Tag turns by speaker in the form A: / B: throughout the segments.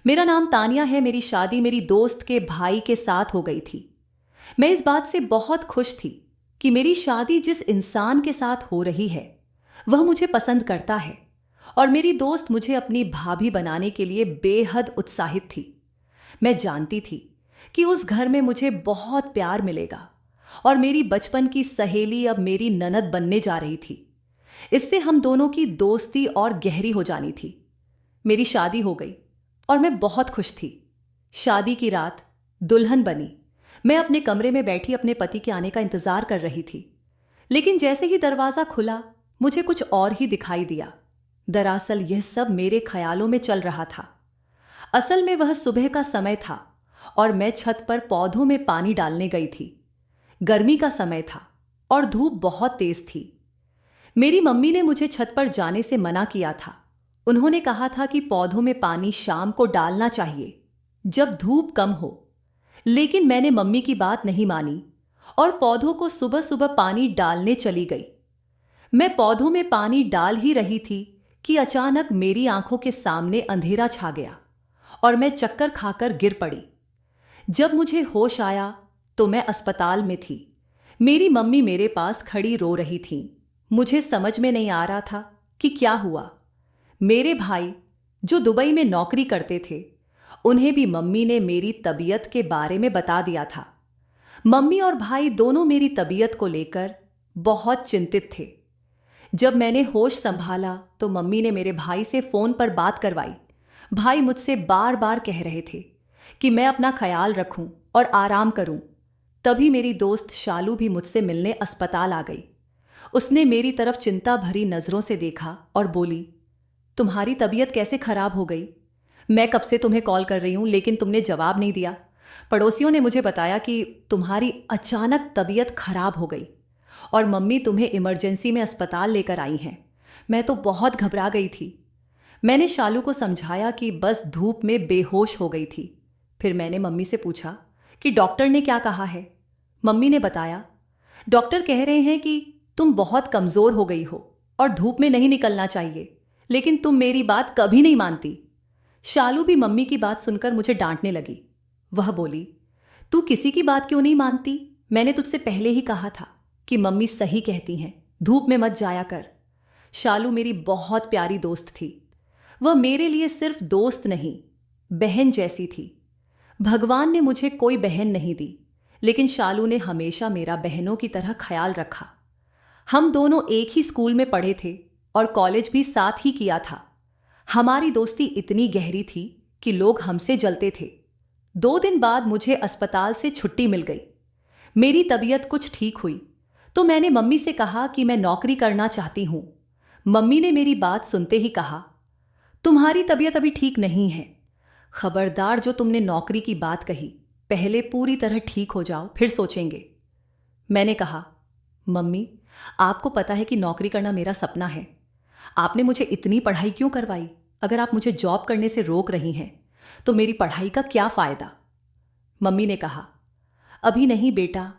A: मेरा नाम तानिया है। मेरी शादी मेरी दोस्त के भाई के साथ हो गई थी। मैं इस बात से बहुत खुश थी कि मेरी शादी जिस इंसान के साथ हो रही है वह मुझे पसंद करता है और मेरी दोस्त मुझे अपनी भाभी बनाने के लिए बेहद उत्साहित थी। मैं जानती थी कि उस घर में मुझे बहुत प्यार मिलेगा और मेरी बचपन की सहेली अब मेरी ननद बनने जा रही थी। इससे हम दोनों की दोस्ती और गहरी हो जानी थी। मेरी शादी हो गई और मैं बहुत खुश थी। शादी की रात दुल्हन बनी। मैं अपने कमरे में बैठी अपने पति के आने का इंतजार कर रही थी, लेकिन जैसे ही दरवाजा खुला मुझे कुछ और ही दिखाई दिया। दरअसल यह सब मेरे ख्यालों में चल रहा था। असल में वह सुबह का समय था और मैं छत पर पौधों में पानी डालने गई थी। गर्मी का समय था और धूप बहुत तेज थी। मेरी मम्मी ने मुझे छत पर जाने से मना किया था। उन्होंने कहा था कि पौधों में पानी शाम को डालना चाहिए जब धूप कम हो, लेकिन मैंने मम्मी की बात नहीं मानी और पौधों को सुबह सुबह पानी डालने चली गई। मैं पौधों में पानी डाल ही रही थी कि अचानक मेरी आंखों के सामने अंधेरा छा गया और मैं चक्कर खाकर गिर पड़ी। जब मुझे होश आया तो मैं अस्पताल में थी। मेरी मम्मी मेरे पास खड़ी रो रही थी। मुझे समझ में नहीं आ रहा था कि क्या हुआ। मेरे भाई जो दुबई में नौकरी करते थे, उन्हें भी मम्मी ने मेरी तबीयत के बारे में बता दिया था। मम्मी और भाई दोनों मेरी तबीयत को लेकर बहुत चिंतित थे। जब मैंने होश संभाला तो मम्मी ने मेरे भाई से फोन पर बात करवाई। भाई मुझसे बार बार कह रहे थे कि मैं अपना ख्याल रखूं और आराम करूं। तभी मेरी दोस्त शालू भी मुझसे मिलने अस्पताल आ गई। उसने मेरी तरफ चिंता भरी नजरों से देखा और बोली, तुम्हारी तबीयत कैसे खराब हो गई? मैं कब से तुम्हें कॉल कर रही हूं लेकिन तुमने जवाब नहीं दिया। पड़ोसियों ने मुझे बताया कि तुम्हारी अचानक तबीयत खराब हो गई और मम्मी तुम्हें इमरजेंसी में अस्पताल लेकर आई हैं। मैं तो बहुत घबरा गई थी। मैंने शालू को समझाया कि बस धूप में बेहोश हो गई थी। फिर मैंने मम्मी से पूछा कि डॉक्टर ने क्या कहा है। मम्मी ने बताया, डॉक्टर कह रहे हैं कि तुम बहुत कमज़ोर हो गई हो और धूप में नहीं निकलना चाहिए, लेकिन तुम मेरी बात कभी नहीं मानती। शालू भी मम्मी की बात सुनकर मुझे डांटने लगी। वह बोली, तू किसी की बात क्यों नहीं मानती? मैंने तुझसे पहले ही कहा था कि मम्मी सही कहती हैं, धूप में मत जाया कर। शालू मेरी बहुत प्यारी दोस्त थी। वह मेरे लिए सिर्फ दोस्त नहीं, बहन जैसी थी। भगवान ने मुझे कोई बहन नहीं दी, लेकिन शालू ने हमेशा मेरा बहनों की तरह ख्याल रखा। हम दोनों एक ही स्कूल में पढ़े थे और कॉलेज भी साथ ही किया था। हमारी दोस्ती इतनी गहरी थी कि लोग हमसे जलते थे। 2 दिन बाद मुझे अस्पताल से छुट्टी मिल गई। मेरी तबीयत कुछ ठीक हुई तो मैंने मम्मी से कहा कि मैं नौकरी करना चाहती हूँ। मम्मी ने मेरी बात सुनते ही कहा, तुम्हारी तबीयत अभी ठीक नहीं है। खबरदार, जो तुमने नौकरी की बात कही, पहले पूरी तरह ठीक हो जाओ फिर सोचेंगे। मैंने कहा, मम्मी, आपको पता है कि नौकरी करना मेरा सपना है। आपने मुझे इतनी पढ़ाई क्यों करवाई? अगर आप मुझे जॉब करने से रोक रही हैं तो मेरी पढ़ाई का क्या फायदा? मम्मी ने कहा, अभी नहीं बेटा,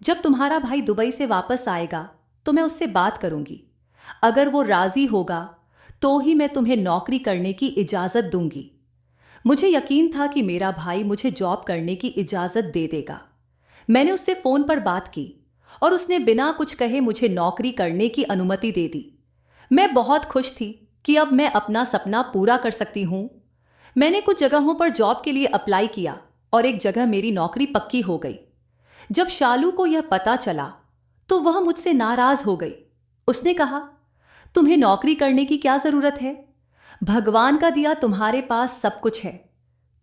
A: जब तुम्हारा भाई दुबई से वापस आएगा तो मैं उससे बात करूंगी। अगर वो राजी होगा तो ही मैं तुम्हें नौकरी करने की इजाजत दूंगी। मुझे यकीन था कि मेरा भाई मुझे जॉब करने की इजाजत दे देगा। मैंने उससे फोन पर बात की और उसने बिना कुछ कहे मुझे नौकरी करने की अनुमति दे दी। मैं बहुत खुश थी कि अब मैं अपना सपना पूरा कर सकती हूं। मैंने कुछ जगहों पर जॉब के लिए अप्लाई किया और एक जगह मेरी नौकरी पक्की हो गई। जब शालू को यह पता चला तो वह मुझसे नाराज हो गई। उसने कहा, तुम्हें नौकरी करने की क्या जरूरत है? भगवान का दिया तुम्हारे पास सब कुछ है।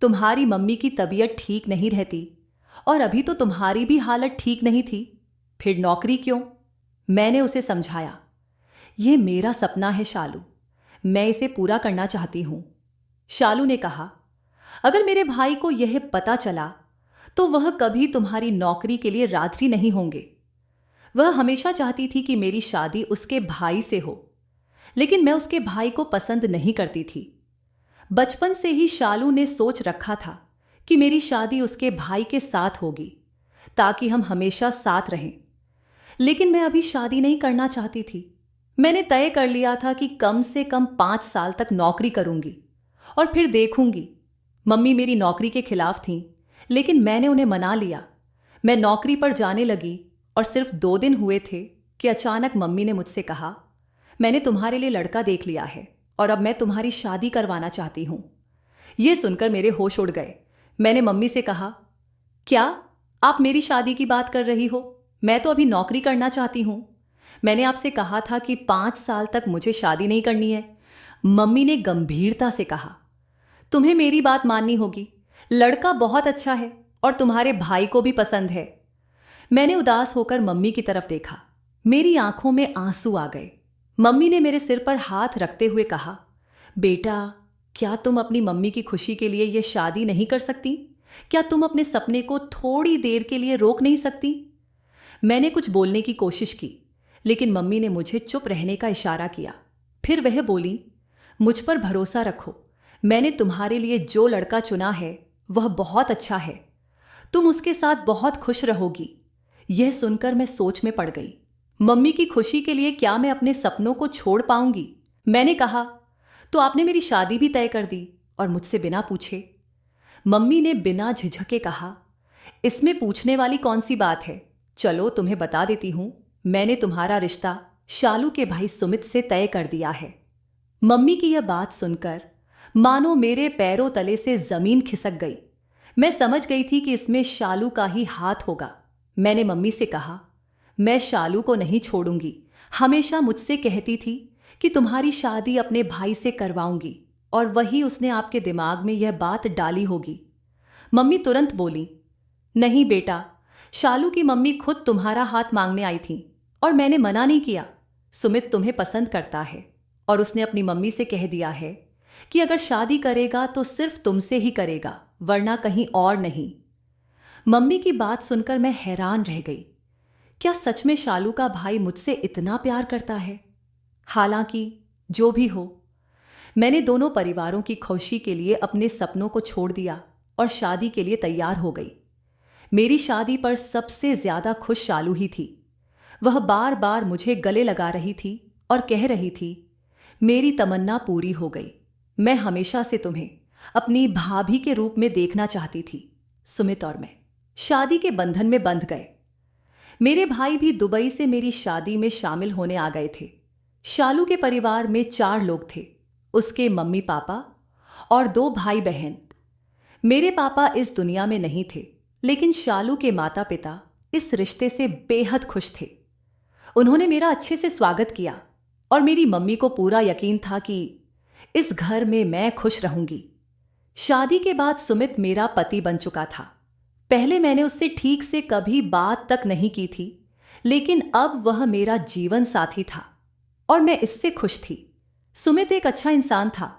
A: तुम्हारी मम्मी की तबीयत ठीक नहीं रहती और अभी तो तुम्हारी भी हालत ठीक नहीं थी, फिर नौकरी क्यों? मैंने उसे समझाया, यह मेरा सपना है शालू, मैं इसे पूरा करना चाहती हूं। शालू ने कहा, अगर मेरे भाई को यह पता चला तो वह कभी तुम्हारी नौकरी के लिए राजी नहीं होंगे। वह हमेशा चाहती थी कि मेरी शादी उसके भाई से हो, लेकिन मैं उसके भाई को पसंद नहीं करती थी। बचपन से ही शालू ने सोच रखा था कि मेरी शादी उसके भाई के साथ होगी ताकि हम हमेशा साथ रहें। लेकिन मैं अभी शादी नहीं करना चाहती थी। मैंने तय कर लिया था कि कम से कम 5 साल तक नौकरी करूंगी और फिर देखूंगी मम्मी मेरी नौकरी के खिलाफ थीं, लेकिन मैंने उन्हें मना लिया। मैं नौकरी पर जाने लगी और सिर्फ 2 दिन हुए थे कि अचानक मम्मी ने मुझसे कहा, मैंने तुम्हारे लिए लड़का देख लिया है और अब मैं तुम्हारी शादी करवाना चाहती हूँ। ये सुनकर मेरे होश उड़ गए। मैंने मम्मी से कहा, क्या आप मेरी शादी की बात कर रही हो? मैं तो अभी नौकरी करना चाहती हूँ। मैंने आपसे कहा था कि 5 साल तक मुझे शादी नहीं करनी है। मम्मी ने गंभीरता से कहा, तुम्हें मेरी बात माननी होगी। लड़का बहुत अच्छा है और तुम्हारे भाई को भी पसंद है। मैंने उदास होकर मम्मी की तरफ देखा। मेरी आंखों में आंसू आ गए। मम्मी ने मेरे सिर पर हाथ रखते हुए कहा, बेटा, क्या तुम अपनी मम्मी की खुशी के लिए यह शादी नहीं कर सकती? क्या तुम अपने सपने को थोड़ी देर के लिए रोक नहीं सकती? मैंने कुछ बोलने की कोशिश की, लेकिन मम्मी ने मुझे चुप रहने का इशारा किया। फिर वह बोली, मुझ पर भरोसा रखो। मैंने तुम्हारे लिए जो लड़का चुना है वह बहुत अच्छा है। तुम उसके साथ बहुत खुश रहोगी। यह सुनकर मैं सोच में पड़ गई। मम्मी की खुशी के लिए क्या मैं अपने सपनों को छोड़ पाऊंगी? मैंने कहा, तो आपने मेरी शादी भी तय कर दी और मुझसे बिना पूछे? मम्मी ने बिना झिझके कहा, इसमें पूछने वाली कौन सी बात है? चलो तुम्हें बता देती हूं, मैंने तुम्हारा रिश्ता शालू के भाई सुमित से तय कर दिया है। मम्मी की यह बात सुनकर मानो मेरे पैरों तले से जमीन खिसक गई। मैं समझ गई थी कि इसमें शालू का ही हाथ होगा। मैंने मम्मी से कहा, मैं शालू को नहीं छोड़ूंगी। हमेशा मुझसे कहती थी कि तुम्हारी शादी अपने भाई से करवाऊंगी, और वही उसने आपके दिमाग में यह बात डाली होगी। मम्मी तुरंत बोली, नहीं बेटा, शालू की मम्मी खुद तुम्हारा हाथ मांगने आई थी और मैंने मना नहीं किया। सुमित तुम्हें पसंद करता है और उसने अपनी मम्मी से कह दिया है कि अगर शादी करेगा तो सिर्फ तुमसे ही करेगा, वरना कहीं और नहीं। मम्मी की बात सुनकर मैं हैरान रह गई। क्या सच में शालू का भाई मुझसे इतना प्यार करता है? हालांकि जो भी हो, मैंने दोनों परिवारों की खुशी के लिए अपने सपनों को छोड़ दिया और शादी के लिए तैयार हो गई। मेरी शादी पर सबसे ज्यादा खुश शालू ही थी। वह बार बार मुझे गले लगा रही थी और कह रही थी, मेरी तमन्ना पूरी हो गई। मैं हमेशा से तुम्हें अपनी भाभी के रूप में देखना चाहती थी। सुमित और मैं शादी के बंधन में बंध गए। मेरे भाई भी दुबई से मेरी शादी में शामिल होने आ गए थे। शालू के परिवार में 4 लोग थे, उसके मम्मी पापा और 2 भाई बहन। मेरे पापा इस दुनिया में नहीं थे, लेकिन शालू के माता पिता इस रिश्ते से बेहद खुश थे। उन्होंने मेरा अच्छे से स्वागत किया और मेरी मम्मी को पूरा यकीन था कि इस घर में मैं खुश रहूंगी। शादी के बाद सुमित मेरा पति बन चुका था। पहले मैंने उससे ठीक से कभी बात तक नहीं की थी, लेकिन अब वह मेरा जीवन साथी था और मैं इससे खुश थी। सुमित एक अच्छा इंसान था।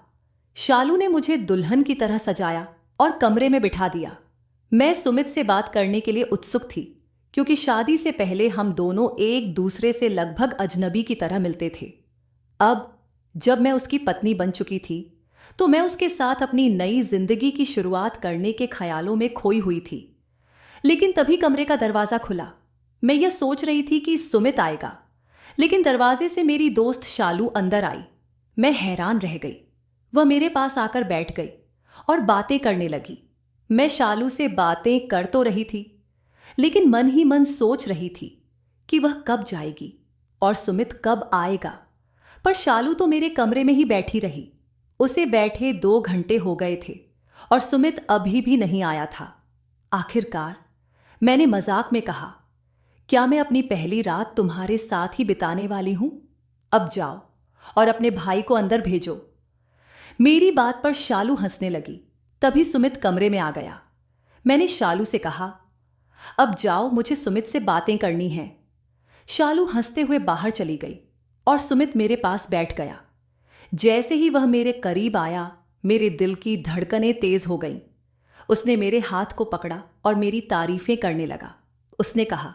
A: शालू ने मुझे दुल्हन की तरह सजाया और कमरे में बिठा दिया। मैं सुमित से बात करने के लिए उत्सुक थी, क्योंकि शादी से पहले हम दोनों एक दूसरे से लगभग अजनबी की तरह मिलते थे। अब जब मैं उसकी पत्नी बन चुकी थी, तो मैं उसके साथ अपनी नई जिंदगी की शुरुआत करने के ख्यालों में खोई हुई थी। लेकिन तभी कमरे का दरवाजा खुला। मैं यह सोच रही थी कि सुमित आएगा, लेकिन दरवाजे से मेरी दोस्त शालू अंदर आई। मैं हैरान रह गई। वह मेरे पास आकर बैठ गई और बातें करने लगी। मैं शालू से बातें कर तो रही थी, लेकिन मन ही मन सोच रही थी कि वह कब जाएगी और सुमित कब आएगा। पर शालू तो मेरे कमरे में ही बैठी रही। उसे बैठे 2 घंटे हो गए थे और सुमित अभी भी नहीं आया था। आखिरकार मैंने मजाक में कहा, क्या मैं अपनी पहली रात तुम्हारे साथ ही बिताने वाली हूं? अब जाओ और अपने भाई को अंदर भेजो। मेरी बात पर शालू हंसने लगी। तभी सुमित कमरे में आ गया। मैंने शालू से कहा, अब जाओ, मुझे सुमित से बातें करनी हैं। शालू हंसते हुए बाहर चली गई और सुमित मेरे पास बैठ गया। जैसे ही वह मेरे करीब आया, मेरे दिल की धड़कनें तेज हो गईं। उसने मेरे हाथ को पकड़ा और मेरी तारीफें करने लगा। उसने कहा,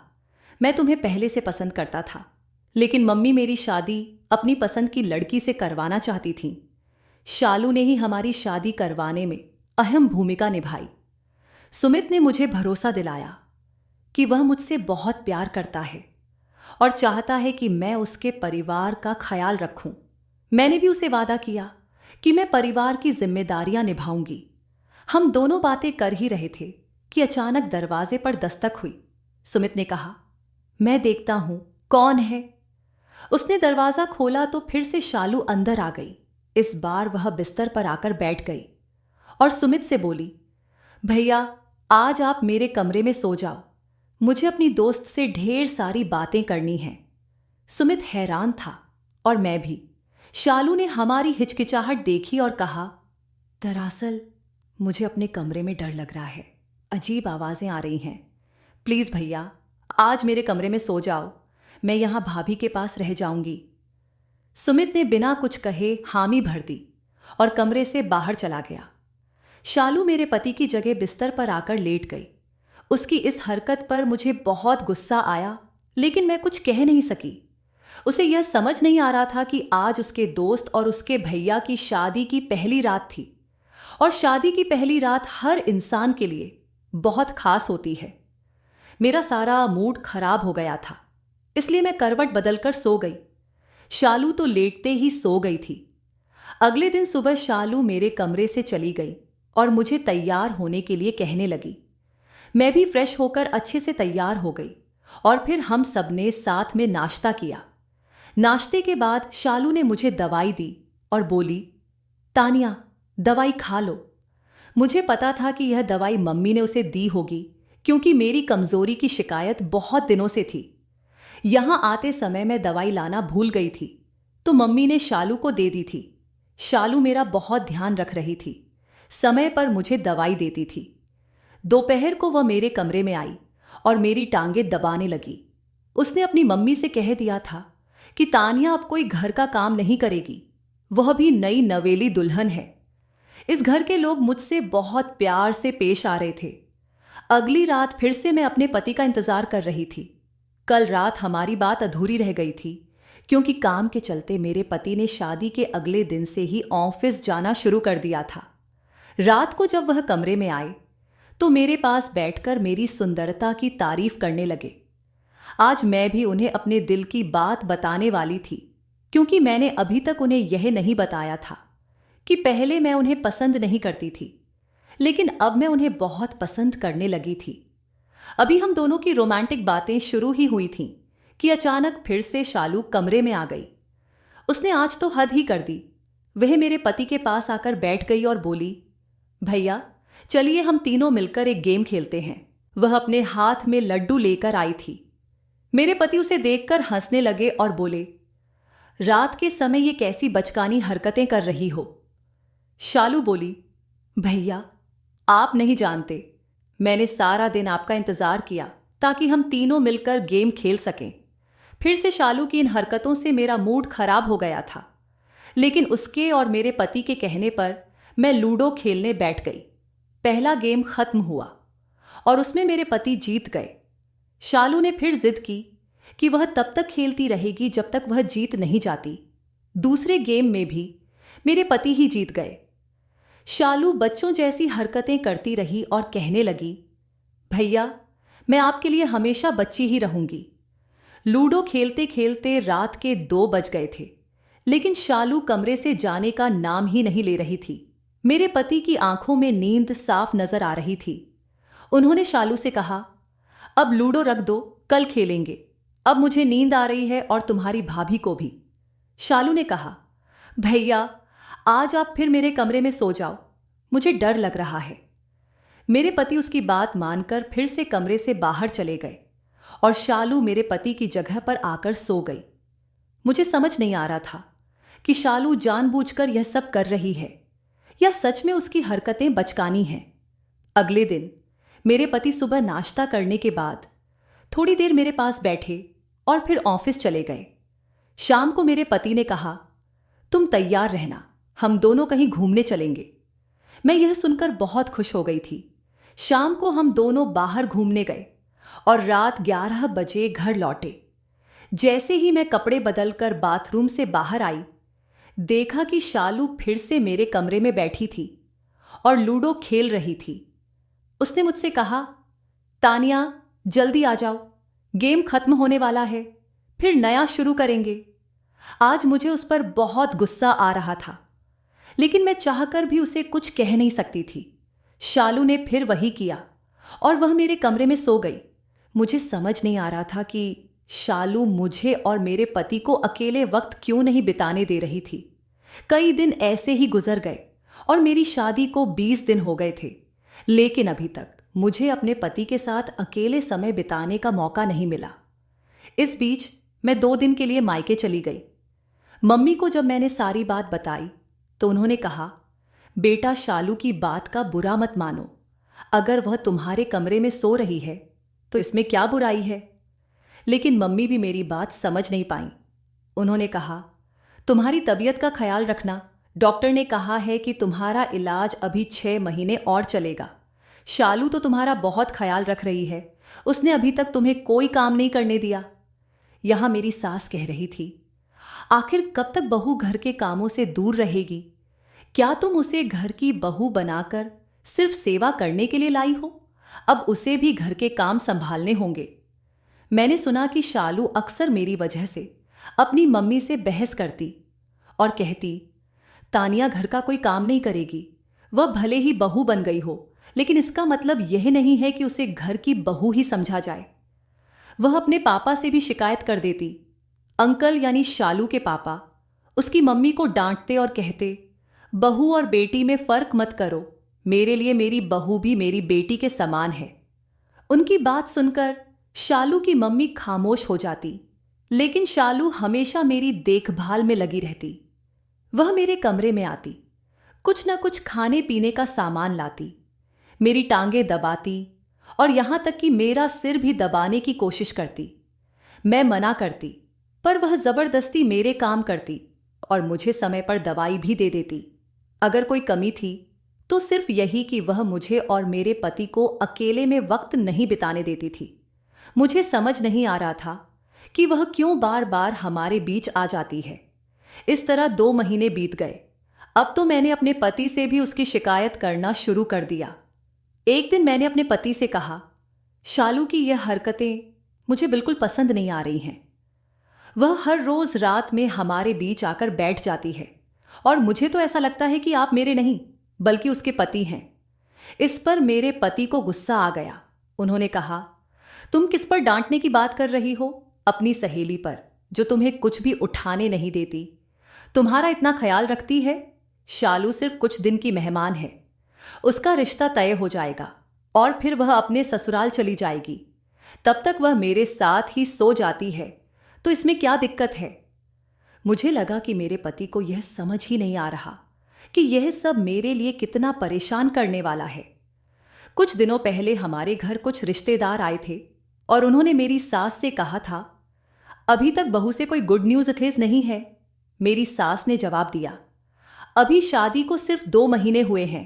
A: मैं तुम्हें पहले से पसंद करता था, लेकिन मम्मी मेरी शादी अपनी पसंद की लड़की से करवाना चाहती थीं। शालू ने ही हमारी शादी करवाने में अहम भूमिका निभाई। सुमित ने मुझे भरोसा दिलाया कि वह मुझसे बहुत प्यार करता है और चाहता है कि मैं उसके परिवार का ख्याल रखूं। मैंने भी उसे वादा किया कि मैं परिवार की जिम्मेदारियां निभाऊंगी। हम दोनों बातें कर ही रहे थे कि अचानक दरवाजे पर दस्तक हुई। सुमित ने कहा, मैं देखता हूं कौन है। उसने दरवाजा खोला तो फिर से शालू अंदर आ गई। इस बार वह बिस्तर पर आकर बैठ गई और सुमित से बोली, भैया आज आप मेरे कमरे में सो जाओ, मुझे अपनी दोस्त से ढेर सारी बातें करनी हैं। सुमित हैरान था और मैं भी। शालू ने हमारी हिचकिचाहट देखी और कहा, दरअसल मुझे अपने कमरे में डर लग रहा है, अजीब आवाजें आ रही हैं। प्लीज भैया आज मेरे कमरे में सो जाओ, मैं यहां भाभी के पास रह जाऊंगी। सुमित ने बिना कुछ कहे हामी भर दी और कमरे से बाहर चला गया। शालू मेरे पति की जगह बिस्तर पर आकर लेट गई। उसकी इस हरकत पर मुझे बहुत गुस्सा आया, लेकिन मैं कुछ कह नहीं सकी। उसे यह समझ नहीं आ रहा था कि आज उसके दोस्त और उसके भैया की शादी की पहली रात थी और शादी की पहली रात हर इंसान के लिए बहुत खास होती है। मेरा सारा मूड खराब हो गया था, इसलिए मैं करवट बदलकर सो गई। शालू तो लेटते ही सो गई थी। अगले दिन सुबह शालू मेरे कमरे से चली गई और मुझे तैयार होने के लिए कहने लगी। मैं भी फ्रेश होकर अच्छे से तैयार हो गई और फिर हम सबने साथ में नाश्ता किया। नाश्ते के बाद शालू ने मुझे दवाई दी और बोली, तानिया दवाई खा लो। मुझे पता था कि यह दवाई मम्मी ने उसे दी होगी, क्योंकि मेरी कमजोरी की शिकायत बहुत दिनों से थी। यहां आते समय मैं दवाई लाना भूल गई थी, तो मम्मी ने शालू को दे दी थी। शालू मेरा बहुत ध्यान रख रही थी, समय पर मुझे दवाई देती थी। दोपहर को वह मेरे कमरे में आई और मेरी टांगें दबाने लगी। उसने अपनी मम्मी से कह दिया था कि तानिया अब कोई घर का काम नहीं करेगी, वह भी नई नवेली दुल्हन है। इस घर के लोग मुझसे बहुत प्यार से पेश आ रहे थे। अगली रात फिर से मैं अपने पति का इंतजार कर रही थी। कल रात हमारी बात अधूरी रह गई थी, क्योंकि काम के चलते मेरे पति ने शादी के अगले दिन से ही ऑफिस जाना शुरू कर दिया था। रात को जब वह कमरे में आए तो मेरे पास बैठकर मेरी सुंदरता की तारीफ करने लगे। आज मैं भी उन्हें अपने दिल की बात बताने वाली थी, क्योंकि मैंने अभी तक उन्हें यह नहीं बताया था कि पहले मैं उन्हें पसंद नहीं करती थी, लेकिन अब मैं उन्हें बहुत पसंद करने लगी थी। अभी हम दोनों की रोमांटिक बातें शुरू ही हुई थीं कि अचानक फिर से शालू कमरे में आ गई। उसने आज तो हद ही कर दी। वह मेरे पति के पास आकर बैठ गई और बोली, भैया चलिए हम तीनों मिलकर एक गेम खेलते हैं। वह अपने हाथ में लड्डू लेकर आई थी। मेरे पति उसे देखकर हंसने लगे और बोले, रात के समय ये कैसी बचकानी हरकतें कर रही हो। शालू बोली, भैया आप नहीं जानते, मैंने सारा दिन आपका इंतजार किया ताकि हम तीनों मिलकर गेम खेल सकें। फिर से शालू की इन हरकतों से मेरा मूड खराब हो गया था, लेकिन उसके और मेरे पति के कहने पर मैं लूडो खेलने बैठ गई। पहला गेम खत्म हुआ और उसमें मेरे पति जीत गए। शालू ने फिर जिद की कि वह तब तक खेलती रहेगी जब तक वह जीत नहीं जाती। दूसरे गेम में भी मेरे पति ही जीत गए। शालू बच्चों जैसी हरकतें करती रही और कहने लगी, भैया मैं आपके लिए हमेशा बच्ची ही रहूंगी। लूडो खेलते खेलते रात के 2 बज गए थे, लेकिन शालू कमरे से जाने का नाम ही नहीं ले रही थी। मेरे पति की आंखों में नींद साफ नजर आ रही थी। उन्होंने शालू से कहा, अब लूडो रख दो, कल खेलेंगे, अब मुझे नींद आ रही है और तुम्हारी भाभी को भी। शालू ने कहा, भैया आज आप फिर मेरे कमरे में सो जाओ, मुझे डर लग रहा है। मेरे पति उसकी बात मानकर फिर से कमरे से बाहर चले गए और शालू मेरे पति की जगह पर आकर सो गई। मुझे समझ नहीं आ रहा था कि शालू जानबूझकर यह सब कर रही है या सच में उसकी हरकतें बचकानी हैं। अगले दिन मेरे पति सुबह नाश्ता करने के बाद थोड़ी देर मेरे पास बैठे और फिर ऑफिस चले गए। शाम को मेरे पति ने कहा, तुम तैयार रहना, हम दोनों कहीं घूमने चलेंगे। मैं यह सुनकर बहुत खुश हो गई थी। शाम को हम दोनों बाहर घूमने गए और रात 11 बजे घर लौटे। जैसे ही मैं कपड़े बदलकर बाथरूम से बाहर आई, देखा कि शालू फिर से मेरे कमरे में बैठी थी और लूडो खेल रही थी। उसने मुझसे कहा, तानिया जल्दी आ जाओ, गेम खत्म होने वाला है, फिर नया शुरू करेंगे। आज मुझे उस पर बहुत गुस्सा आ रहा था, लेकिन मैं चाहकर भी उसे कुछ कह नहीं सकती थी। शालू ने फिर वही किया और वह मेरे कमरे में सो गई। मुझे समझ नहीं आ रहा था कि शालू मुझे और मेरे पति को अकेले वक्त क्यों नहीं बिताने दे रही थी। कई दिन ऐसे ही गुजर गए और मेरी शादी को 20 दिन हो गए थे, लेकिन अभी तक मुझे अपने पति के साथ अकेले समय बिताने का मौका नहीं मिला। इस बीच मैं 2 दिन के लिए मायके चली गई। मम्मी को जब मैंने सारी बात बताई तो उन्होंने कहा, बेटा शालू की बात का बुरा मत मानो। अगर वह तुम्हारे कमरे में सो रही है तो इसमें क्या बुराई है। लेकिन मम्मी भी मेरी बात समझ नहीं पाई। उन्होंने कहा, तुम्हारी तबीयत का ख्याल रखना। डॉक्टर ने कहा है कि तुम्हारा इलाज अभी 6 महीने और चलेगा। शालू तो तुम्हारा बहुत ख्याल रख रही है, उसने अभी तक तुम्हें कोई काम नहीं करने दिया। यहां मेरी सास कह रही थी, आखिर कब तक बहू घर के कामों से दूर रहेगी। क्या तुम उसे घर की बहू बनाकर सिर्फ सेवा करने के लिए लाई हो? अब उसे भी घर के काम संभालने होंगे। मैंने सुना कि शालू अक्सर मेरी वजह से अपनी मम्मी से बहस करती और कहती, तानिया घर का कोई काम नहीं करेगी। वह भले ही बहू बन गई हो, लेकिन इसका मतलब यह नहीं है कि उसे घर की बहू ही समझा जाए। वह अपने पापा से भी शिकायत कर देती। अंकल यानी शालू के पापा उसकी मम्मी को डांटते और कहते, बहू और बेटी में फर्क मत करो। मेरे लिए मेरी बहू भी मेरी बेटी के समान है। उनकी बात सुनकर शालू की मम्मी खामोश हो जाती, लेकिन शालू हमेशा मेरी देखभाल में लगी रहती। वह मेरे कमरे में आती, कुछ न कुछ खाने पीने का सामान लाती, मेरी टांगें दबाती और यहां तक कि मेरा सिर भी दबाने की कोशिश करती। मैं मना करती, पर वह जबरदस्ती मेरे काम करती और मुझे समय पर दवाई भी दे देती। अगर कोई कमी थी तो सिर्फ यही कि वह मुझे और मेरे पति को अकेले में वक्त नहीं बिताने देती थी। मुझे समझ नहीं आ रहा था कि वह क्यों बार बार हमारे बीच आ जाती है। इस तरह 2 महीने बीत गए। अब तो मैंने अपने पति से भी उसकी शिकायत करना शुरू कर दिया। एक दिन मैंने अपने पति से कहा, शालू की यह हरकतें मुझे बिल्कुल पसंद नहीं आ रही हैं। वह हर रोज रात में हमारे बीच आकर बैठ जाती है और मुझे तो ऐसा लगता है कि आप मेरे नहीं बल्कि उसके पति हैं। इस पर मेरे पति को गुस्सा आ गया। उन्होंने कहा, तुम किस पर डांटने की बात कर रही हो? अपनी सहेली पर, जो तुम्हें कुछ भी उठाने नहीं देती। तुम्हारा इतना ख्याल रखती है। शालू सिर्फ कुछ दिन की मेहमान है, उसका रिश्ता तय हो जाएगा और फिर वह अपने ससुराल चली जाएगी। तब तक वह मेरे साथ ही सो जाती है, तो इसमें क्या दिक्कत है? मुझे लगा कि मेरे पति को यह समझ ही नहीं आ रहा कि यह सब मेरे लिए कितना परेशान करने वाला है। कुछ दिनों पहले हमारे घर कुछ रिश्तेदार आए थे और उन्होंने मेरी सास से कहा था, अभी तक बहू से कोई गुड न्यूज अखेज नहीं है। मेरी सास ने जवाब दिया, अभी शादी को सिर्फ 2 महीने हुए हैं।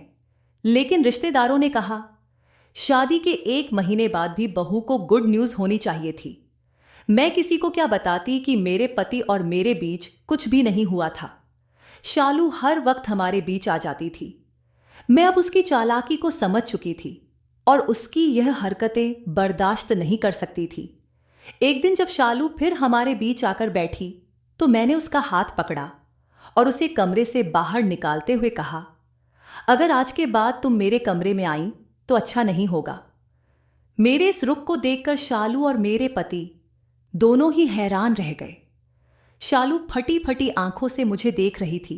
A: लेकिन रिश्तेदारों ने कहा, शादी के 1 महीने बाद भी बहू को गुड न्यूज होनी चाहिए थी। मैं किसी को क्या बताती कि मेरे पति और मेरे बीच कुछ भी नहीं हुआ था। शालू हर वक्त हमारे बीच आ जाती थी। मैं अब उसकी चालाकी को समझ चुकी थी और उसकी यह हरकतें बर्दाश्त नहीं कर सकती थी। एक दिन जब शालू फिर हमारे बीच आकर बैठी तो मैंने उसका हाथ पकड़ा और उसे कमरे से बाहर निकालते हुए कहा, अगर आज के बाद तुम मेरे कमरे में आई तो अच्छा नहीं होगा। मेरे इस रुख को देखकर शालू और मेरे पति दोनों ही हैरान रह गए। शालू फटी फटी आंखों से मुझे देख रही थी,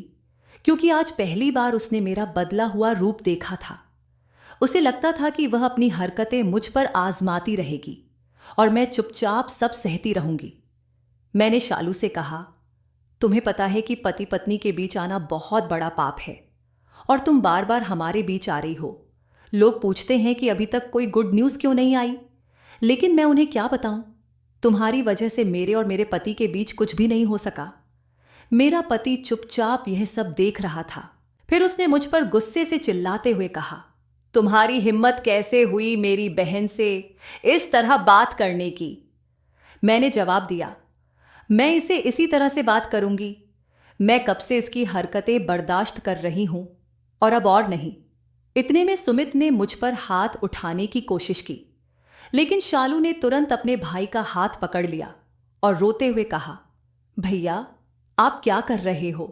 A: क्योंकि आज पहली बार उसने मेरा बदला हुआ रूप देखा था। उसे लगता था कि वह अपनी हरकतें मुझ पर आजमाती रहेगी और मैं चुपचाप सब सहती रहूंगी। मैंने शालू से कहा, तुम्हें पता है कि पति पत्नी के बीच आना बहुत बड़ा पाप है और तुम बार बार हमारे बीच आ रही हो। लोग पूछते हैं कि अभी तक कोई गुड न्यूज़ क्यों नहीं आई, लेकिन मैं उन्हें क्या बताऊं? तुम्हारी वजह से मेरे और मेरे पति के बीच कुछ भी नहीं हो सका। मेरा पति चुपचाप यह सब देख रहा था। फिर उसने मुझ पर गुस्से से चिल्लाते हुए कहा, तुम्हारी हिम्मत कैसे हुई मेरी बहन से इस तरह बात करने की? मैंने जवाब दिया, मैं इसे इसी तरह से बात करूंगी। मैं कब से इसकी हरकतें बर्दाश्त कर रही हूं और अब और नहीं। इतने में सुमित ने मुझ पर हाथ उठाने की कोशिश की, लेकिन शालू ने तुरंत अपने भाई का हाथ पकड़ लिया और रोते हुए कहा, भैया आप क्या कर रहे हो?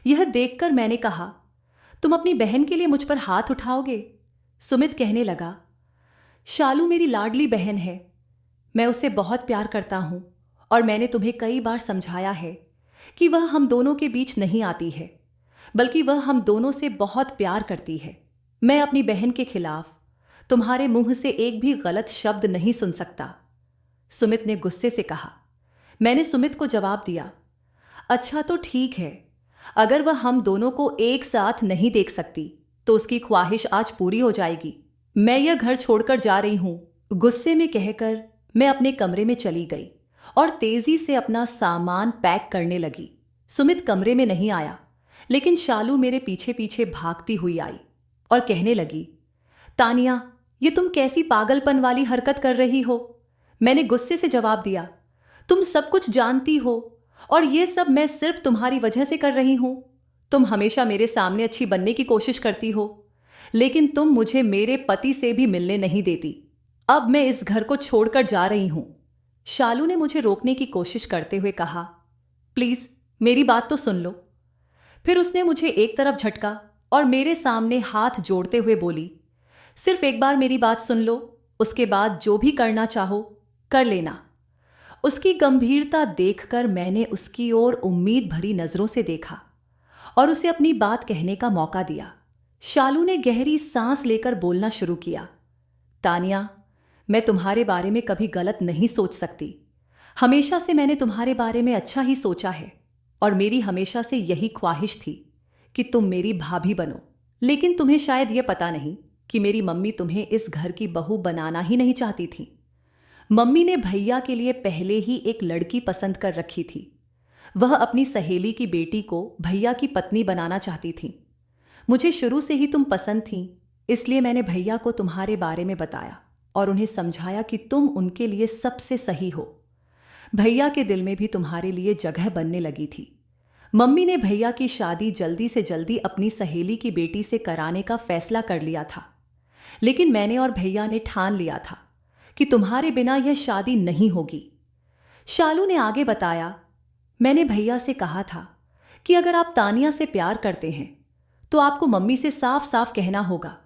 A: यह देखकर मैंने कहा, तुम अपनी बहन के लिए मुझ पर हाथ उठाओगे? सुमित कहने लगा, शालू मेरी लाडली बहन है। मैं उसे बहुत प्यार करता हूं और मैंने तुम्हें कई बार समझाया है कि वह हम दोनों के बीच नहीं आती है, बल्कि वह हम दोनों से बहुत प्यार करती है। मैं अपनी बहन के खिलाफ तुम्हारे मुंह से एक भी गलत शब्द नहीं सुन सकता। सुमित ने गुस्से से कहा। मैंने सुमित को जवाब दिया, अच्छा तो ठीक है, अगर वह हम दोनों को एक साथ नहीं देख सकती तो उसकी ख्वाहिश आज पूरी हो जाएगी। मैं यह घर छोड़कर जा रही हूं। गुस्से में कहकर मैं अपने कमरे में चली गई और तेजी से अपना सामान पैक करने लगी। सुमित कमरे में नहीं आया, लेकिन शालू मेरे पीछे पीछे भागती हुई आई और कहने लगी, तानिया, ये तुम कैसी पागलपन वाली हरकत कर रही हो? मैंने गुस्से से जवाब दिया, तुम सब कुछ जानती हो और ये सब मैं सिर्फ तुम्हारी वजह से कर रही हूं। तुम हमेशा मेरे सामने अच्छी बनने की कोशिश करती हो, लेकिन तुम मुझे मेरे पति से भी मिलने नहीं देती। अब मैं इस घर को छोड़कर जा रही हूं। शालू ने मुझे रोकने की कोशिश करते हुए कहा, प्लीज मेरी बात तो सुन लो। फिर उसने मुझे एक तरफ झटका और मेरे सामने हाथ जोड़ते हुए बोली, सिर्फ एक बार मेरी बात सुन लो, उसके बाद जो भी करना चाहो कर लेना। उसकी गंभीरता देखकर मैंने उसकी ओर उम्मीद भरी नजरों से देखा और उसे अपनी बात कहने का मौका दिया। शालू ने गहरी सांस लेकर बोलना शुरू किया, तानिया, मैं तुम्हारे बारे में कभी गलत नहीं सोच सकती। हमेशा से मैंने तुम्हारे बारे में अच्छा ही सोचा है और मेरी हमेशा से यही ख्वाहिश थी कि तुम मेरी भाभी बनो। लेकिन तुम्हें शायद यह पता नहीं कि मेरी मम्मी तुम्हें इस घर की बहू बनाना ही नहीं चाहती थी। मम्मी ने भैया के लिए पहले ही एक लड़की पसंद कर रखी थी। वह अपनी सहेली की बेटी को भैया की पत्नी बनाना चाहती थी। मुझे शुरू से ही तुम पसंद थी, इसलिए मैंने भैया को तुम्हारे बारे में बताया और उन्हें समझाया कि तुम उनके लिए सबसे सही हो। भैया के दिल में भी तुम्हारे लिए जगह बनने लगी थी। मम्मी ने भैया की शादी जल्दी से जल्दी अपनी सहेली की बेटी से कराने का फैसला कर लिया था, लेकिन मैंने और भैया ने ठान लिया था कि तुम्हारे बिना यह शादी नहीं होगी। शालू ने आगे बताया, मैंने भैया से कहा था कि अगर आप तानिया से प्यार करते हैं तो आपको मम्मी से साफ साफ कहना होगा।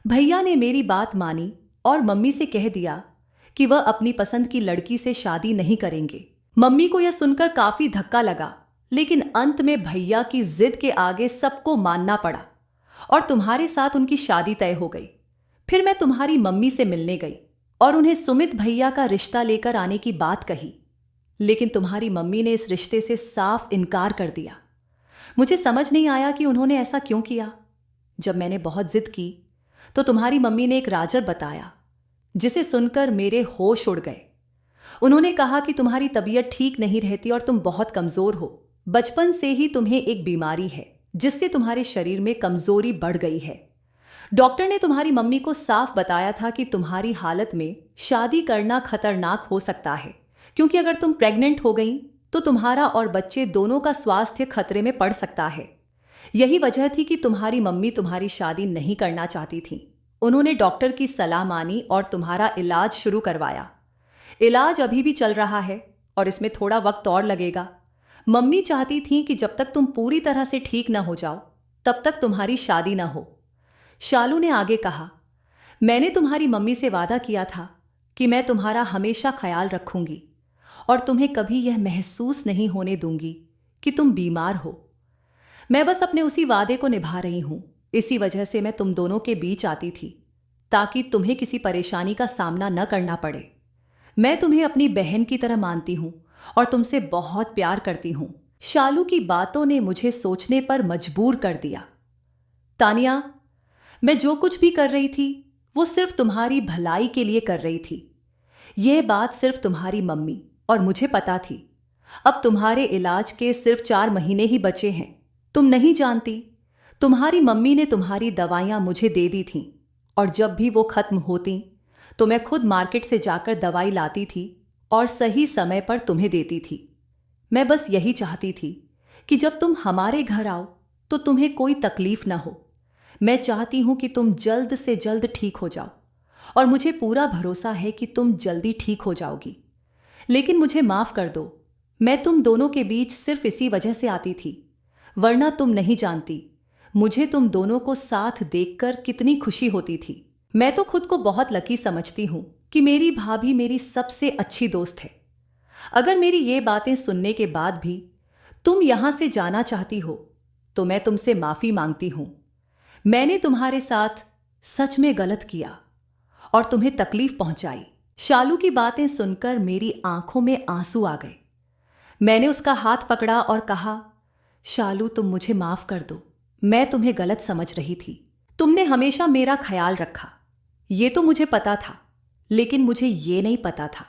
A: भैया ने मेरी बात मानी और मम्मी से कह दिया कि वह अपनी पसंद की लड़की से शादी नहीं करेंगे। मम्मी को यह सुनकर काफी धक्का लगा, लेकिन अंत में भैया की जिद के आगे सबको मानना पड़ा और तुम्हारे साथ उनकी शादी तय हो गई। फिर मैं तुम्हारी मम्मी से मिलने गई और उन्हें सुमित भैया का रिश्ता लेकर आने की बात कही, लेकिन तुम्हारी मम्मी ने इस रिश्ते से साफ इनकार कर दिया। मुझे समझ नहीं आया कि उन्होंने ऐसा क्यों किया। जब मैंने बहुत जिद की तो तुम्हारी मम्मी ने एक राजर बताया, जिसे सुनकर मेरे होश उड़ गए। उन्होंने कहा कि तुम्हारी तबीयत ठीक नहीं रहती और तुम बहुत कमजोर हो। बचपन से ही तुम्हें एक बीमारी है जिससे तुम्हारे शरीर में कमजोरी बढ़ गई है। डॉक्टर ने तुम्हारी मम्मी को साफ बताया था कि तुम्हारी हालत में शादी करना खतरनाक हो सकता है, क्योंकि अगर तुम प्रेग्नेंट हो गई तो तुम्हारा और बच्चे दोनों का स्वास्थ्य खतरे में पड़ सकता है। यही वजह थी कि तुम्हारी मम्मी तुम्हारी शादी नहीं करना चाहती थी। उन्होंने डॉक्टर की सलाह मानी और तुम्हारा इलाज शुरू करवाया। इलाज अभी भी चल रहा है और इसमें थोड़ा वक्त और लगेगा। मम्मी चाहती थी कि जब तक तुम पूरी तरह से ठीक ना हो जाओ तब तक तुम्हारी शादी ना हो। शालू ने आगे कहा, मैंने तुम्हारी मम्मी से वादा किया था कि मैं तुम्हारा हमेशा ख्याल रखूंगी और तुम्हें कभी यह महसूस नहीं होने दूंगी कि तुम बीमार हो। मैं बस अपने उसी वादे को निभा रही हूं। इसी वजह से मैं तुम दोनों के बीच आती थी ताकि तुम्हें किसी परेशानी का सामना न करना पड़े। मैं तुम्हें अपनी बहन की तरह मानती हूं और तुमसे बहुत प्यार करती हूं। शालू की बातों ने मुझे सोचने पर मजबूर कर दिया। तानिया, मैं जो कुछ भी कर रही थी वो सिर्फ तुम्हारी भलाई के लिए कर रही थी। यह बात सिर्फ तुम्हारी मम्मी और मुझे पता थी। अब तुम्हारे इलाज के सिर्फ 4 महीने ही बचे हैं। तुम नहीं जानती, तुम्हारी मम्मी ने तुम्हारी दवाइयां मुझे दे दी थीं और जब भी वो खत्म होती तो मैं खुद मार्केट से जाकर दवाई लाती थी और सही समय पर तुम्हें देती थी। मैं बस यही चाहती थी कि जब तुम हमारे घर आओ तो तुम्हें कोई तकलीफ ना हो। मैं चाहती हूं कि तुम जल्द से जल्द ठीक हो जाओ और मुझे पूरा भरोसा है कि तुम जल्दी ठीक हो जाओगी। लेकिन मुझे माफ कर दो, मैं तुम दोनों के बीच सिर्फ इसी वजह से आती थी, वरना तुम नहीं जानती मुझे तुम दोनों को साथ देखकर कितनी खुशी होती थी। मैं तो खुद को बहुत लकी समझती हूँ कि मेरी भाभी मेरी सबसे अच्छी दोस्त है। अगर मेरी ये बातें सुनने के बाद भी तुम यहां से जाना चाहती हो तो मैं तुमसे माफी मांगती हूं। मैंने तुम्हारे साथ सच में गलत किया और तुम्हें तकलीफ पहुंचाई। शालू की बातें सुनकर मेरी आंखों में आंसू आ गए। मैंने उसका हाथ पकड़ा और कहा, शालू तुम मुझे माफ कर दो, मैं तुम्हें गलत समझ रही थी। तुमने हमेशा मेरा ख्याल रखा, ये तो मुझे पता था, लेकिन मुझे ये नहीं पता था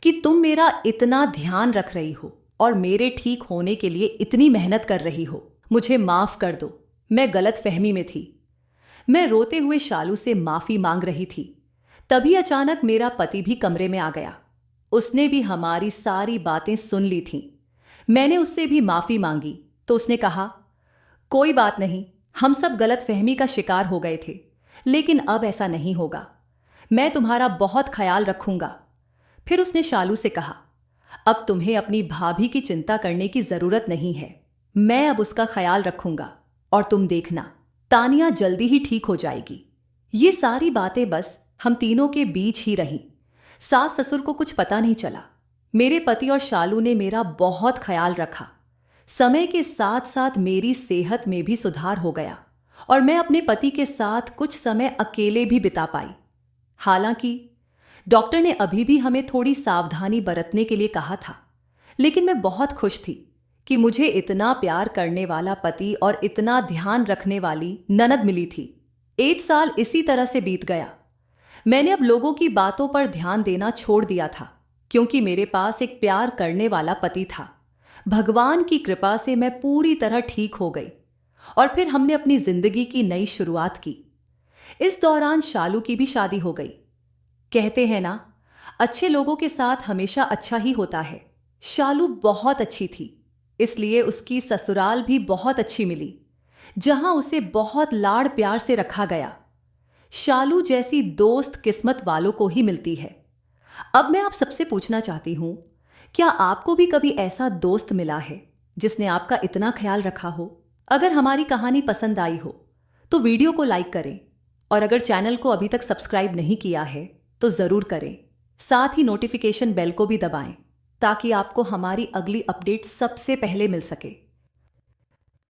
A: कि तुम मेरा इतना ध्यान रख रही हो और मेरे ठीक होने के लिए इतनी मेहनत कर रही हो। मुझे माफ कर दो, मैं गलत फहमी में थी। मैं रोते हुए शालू से माफी मांग रही थी, तभी अचानक मेरा पति भी कमरे में आ गया। उसने भी हमारी सारी बातें सुन ली थीं। मैंने उससे भी माफी मांगी तो उसने कहा, कोई बात नहीं, हम सब गलत फहमी का शिकार हो गए थे, लेकिन अब ऐसा नहीं होगा। मैं तुम्हारा बहुत ख्याल रखूंगा। फिर उसने शालू से कहा, अब तुम्हें अपनी भाभी की चिंता करने की जरूरत नहीं है, मैं अब उसका ख्याल रखूंगा और तुम देखना, तानिया जल्दी ही ठीक हो जाएगी। ये सारी बातें बस हम तीनों के बीच ही रहीं। सास ससुर को कुछ पता नहीं चला। मेरे पति और शालू ने मेरा बहुत ख्याल रखा। समय के साथ साथ मेरी सेहत में भी सुधार हो गया और मैं अपने पति के साथ कुछ समय अकेले भी बिता पाई। हालांकि डॉक्टर ने अभी भी हमें थोड़ी सावधानी बरतने के लिए कहा था, लेकिन मैं बहुत खुश थी कि मुझे इतना प्यार करने वाला पति और इतना ध्यान रखने वाली ननद मिली थी। 1 साल इसी तरह से बीत गया। मैंने अब लोगों की बातों पर ध्यान देना छोड़ दिया था, क्योंकि मेरे पास एक प्यार करने वाला पति था। भगवान की कृपा से मैं पूरी तरह ठीक हो गई और फिर हमने अपनी जिंदगी की नई शुरुआत की। इस दौरान शालू की भी शादी हो गई। कहते हैं ना, अच्छे लोगों के साथ हमेशा अच्छा ही होता है। शालू बहुत अच्छी थी, इसलिए उसकी ससुराल भी बहुत अच्छी मिली, जहां उसे बहुत लाड़ प्यार से रखा गया। शालू जैसी दोस्त किस्मत वालों को ही मिलती है। अब मैं आप सबसे पूछना चाहती हूं, क्या आपको भी कभी ऐसा दोस्त मिला है जिसने आपका इतना ख्याल रखा हो? अगर हमारी कहानी पसंद आई हो तो वीडियो को लाइक करें और अगर चैनल को अभी तक सब्सक्राइब नहीं किया है तो जरूर करें। साथ ही नोटिफिकेशन बेल को भी दबाएं ताकि आपको हमारी अगली अपडेट सबसे पहले मिल सके।